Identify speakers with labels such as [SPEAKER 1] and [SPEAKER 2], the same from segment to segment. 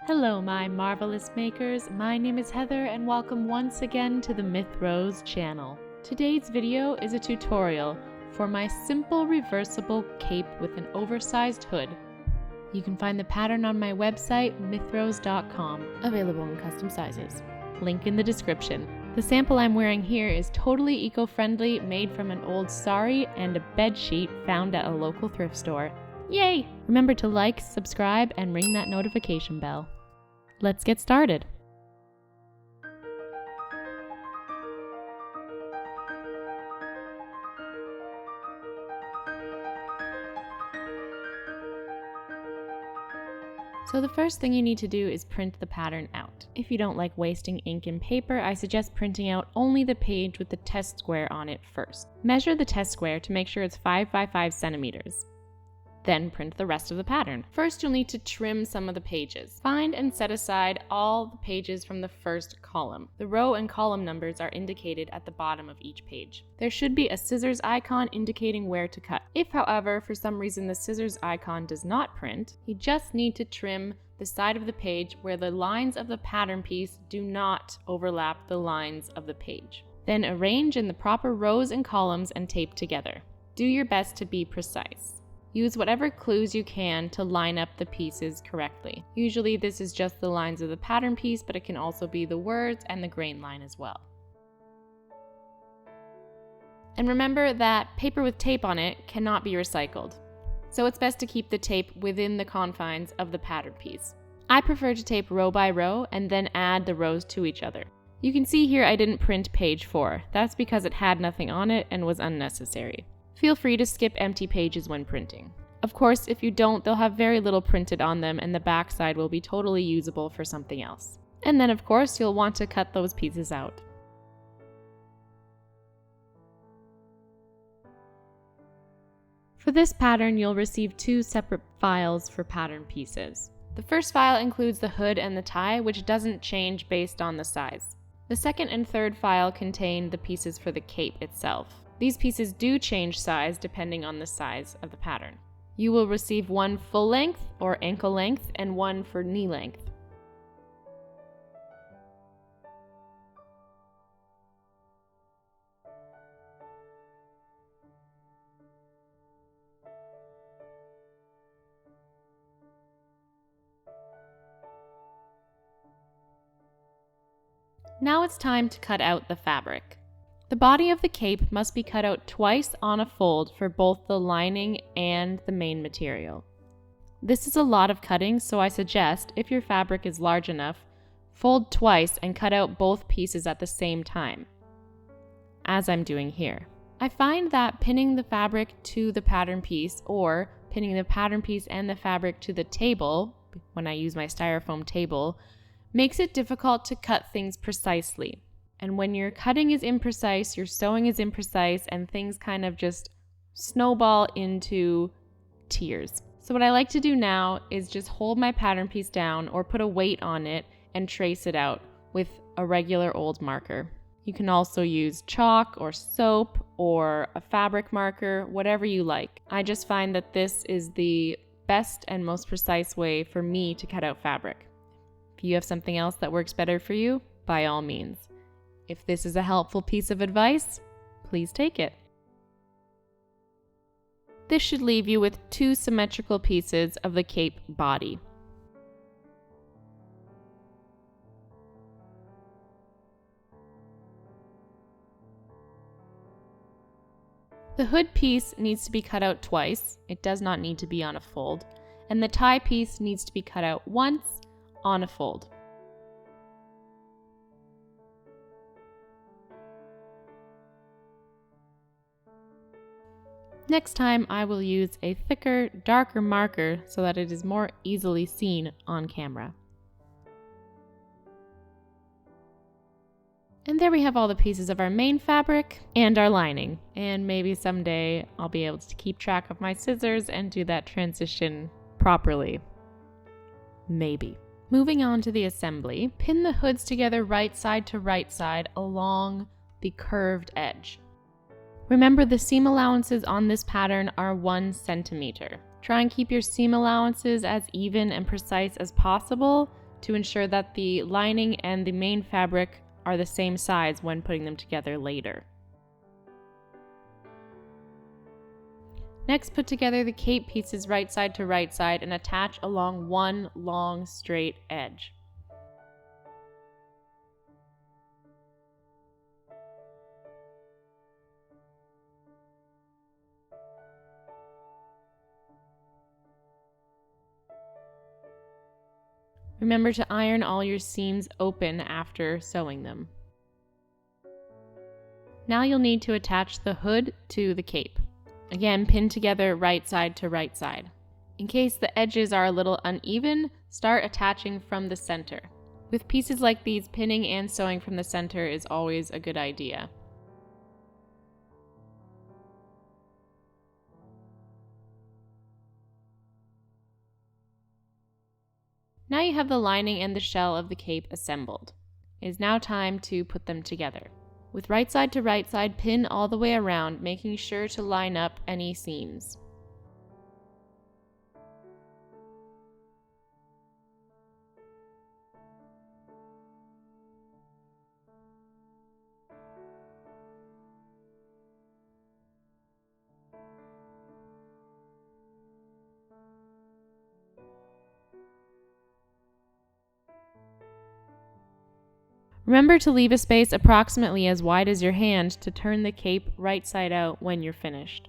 [SPEAKER 1] Hello my marvelous makers, my name is Heather and welcome once again to the Myth Rose channel. Today's video is a tutorial for my simple reversible cape with an oversized hood. You can find the pattern on my website mythrose.com, available in custom sizes. Link in the description. The sample I'm wearing here is totally eco-friendly, made from an old Sari and a bed sheet found at a local thrift store. Yay! Remember to like, subscribe, and ring that notification bell. Let's get started. So the first thing you need to do is print the pattern out. If you don't like wasting ink and paper, I suggest printing out only the page with the test square on it first. Measure the test square to make sure it's 5 by 5 centimeters. Then print the rest of the pattern. First, you'll need to trim some of the pages. Find and set aside all the pages from the first column. The row and column numbers are indicated at the bottom of each page. There should be a scissors icon indicating where to cut. If, however, for some reason the scissors icon does not print, you just need to trim the side of the page where the lines of the pattern piece do not overlap the lines of the page. Then arrange in the proper rows and columns and tape together. Do your best to be precise. Use whatever clues you can to line up the pieces correctly. Usually this is just the lines of the pattern piece, but it can also be the words and the grain line as well. And remember that paper with tape on it cannot be recycled, so it's best to keep the tape within the confines of the pattern piece. I prefer to tape row by row and then add the rows to each other. You can see here I didn't print page 4. That's because it had nothing on it and was unnecessary. Feel free to skip empty pages when printing. Of course, if you don't, they'll have very little printed on them and the back side will be totally usable for something else. And then of course, you'll want to cut those pieces out. For this pattern, you'll receive 2 separate files for pattern pieces. The first file includes the hood and the tie, which doesn't change based on the size. The second and third file contain the pieces for the cape itself. These pieces do change size depending on the size of the pattern. You will receive one full length or ankle length and one for knee length. Now it's time to cut out the fabric. The body of the cape must be cut out twice on a fold for both the lining and the main material. This is a lot of cutting, so I suggest, if your fabric is large enough, fold twice and cut out both pieces at the same time, as I'm doing here. I find that pinning the fabric to the pattern piece or pinning the pattern piece and the fabric to the table, when I use my styrofoam table, makes it difficult to cut things precisely. And when your cutting is imprecise, your sewing is imprecise, and things kind of just snowball into tears. So what I like to do now is just hold my pattern piece down or put a weight on it and trace it out with a regular old marker. You can also use chalk or soap or a fabric marker, whatever you like. I just find that this is the best and most precise way for me to cut out fabric. If you have something else that works better for you, by all means. If this is a helpful piece of advice, please take it. This should leave you with 2 symmetrical pieces of the cape body. The hood piece needs to be cut out twice. It does not need to be on a fold. And the tie piece needs to be cut out once on a fold. Next time I will use a thicker, darker marker so that it is more easily seen on camera. And there we have all the pieces of our main fabric and our lining. And maybe someday I'll be able to keep track of my scissors and do that transition properly. Maybe. Moving on to the assembly, pin the hoods together right side to right side along the curved edge. Remember, the seam allowances on this pattern are 1 centimeter. Try and keep your seam allowances as even and precise as possible, to ensure that the lining and the main fabric are the same size when putting them together later. Next, put together the cape pieces right side to right side and attach along one long straight edge. Remember to iron all your seams open after sewing them. Now you'll need to attach the hood to the cape. Again, pin together right side to right side. In case the edges are a little uneven, start attaching from the center. With pieces like these, pinning and sewing from the center is always a good idea. Now you have the lining and the shell of the cape assembled. It is now time to put them together. With right side to right side, pin all the way around, making sure to line up any seams. Remember to leave a space approximately as wide as your hand to turn the cape right side out when you're finished.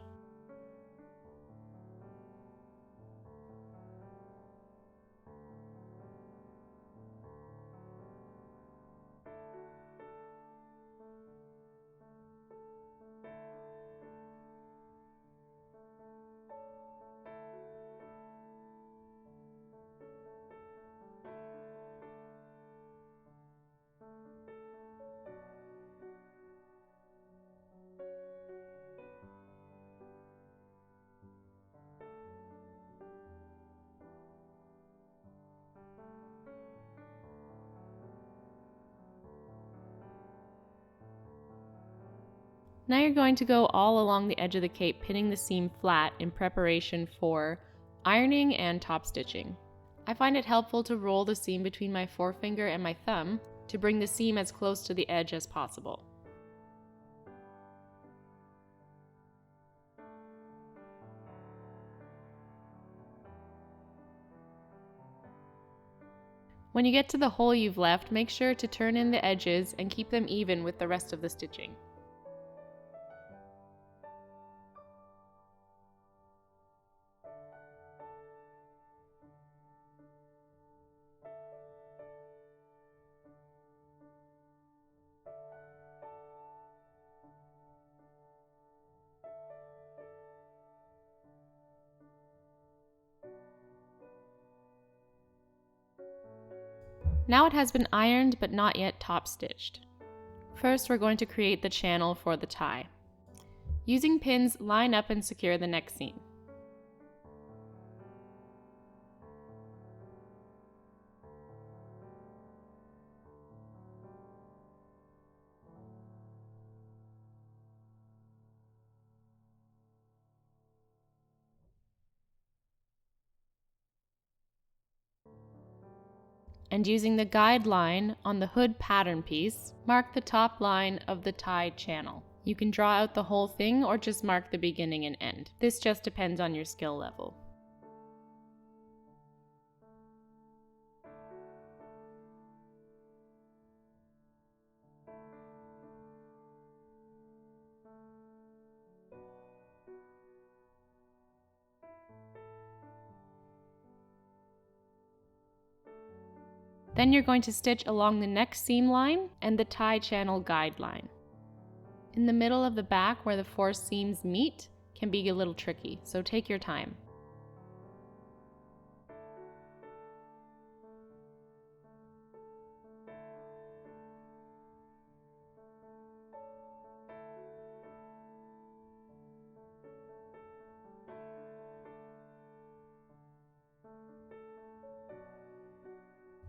[SPEAKER 1] Now you're going to go all along the edge of the cape, pinning the seam flat in preparation for ironing and top stitching. I find it helpful to roll the seam between my forefinger and my thumb to bring the seam as close to the edge as possible. When you get to the hole you've left, make sure to turn in the edges and keep them even with the rest of the stitching. Now it has been ironed but not yet top stitched. First, we're going to create the channel for the tie. Using pins, line up and secure the neck seam. And using the guide line on the hood pattern piece, mark the top line of the tie channel. You can draw out the whole thing or just mark the beginning and end. This just depends on your skill level. Then you're going to stitch along the neck seam line and the tie channel guide line. In the middle of the back where the four seams meet can be a little tricky, so take your time.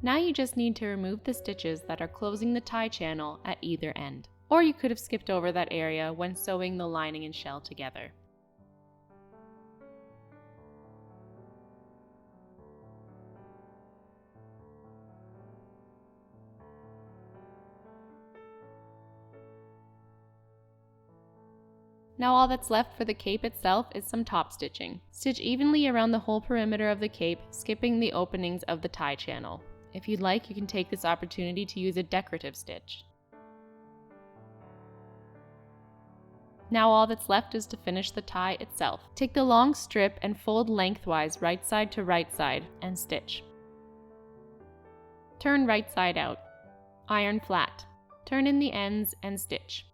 [SPEAKER 1] Now you just need to remove the stitches that are closing the tie channel at either end. Or you could have skipped over that area when sewing the lining and shell together. Now all that's left for the cape itself is some top stitching. Stitch evenly around the whole perimeter of the cape, skipping the openings of the tie channel. If you'd like, you can take this opportunity to use a decorative stitch. Now all that's left is to finish the tie itself. Take the long strip and fold lengthwise right side to right side and stitch. Turn right side out. Iron flat. Turn in the ends and stitch.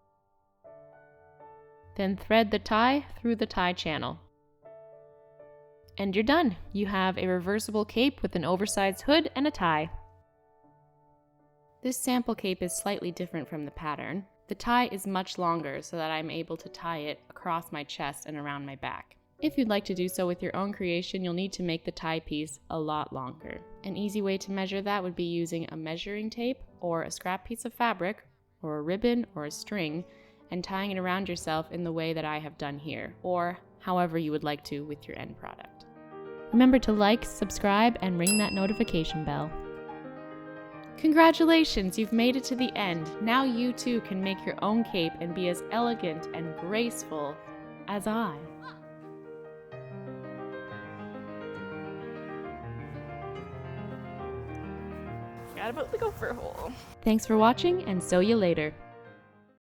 [SPEAKER 1] Then thread the tie through the tie channel. And you're done! You have a reversible cape with an oversized hood and a tie. This sample cape is slightly different from the pattern. The tie is much longer so that I'm able to tie it across my chest and around my back. If you'd like to do so with your own creation, you'll need to make the tie piece a lot longer. An easy way to measure that would be using a measuring tape or a scrap piece of fabric or a ribbon or a string and tying it around yourself in the way that I have done here, or however you would like to with your end product. Remember to like, subscribe, and ring that notification bell. Congratulations, you've made it to the end. Now you too can make your own cape and be as elegant and graceful as I.
[SPEAKER 2] Forgot about the gopher hole.
[SPEAKER 1] Thanks for watching, and sew you later.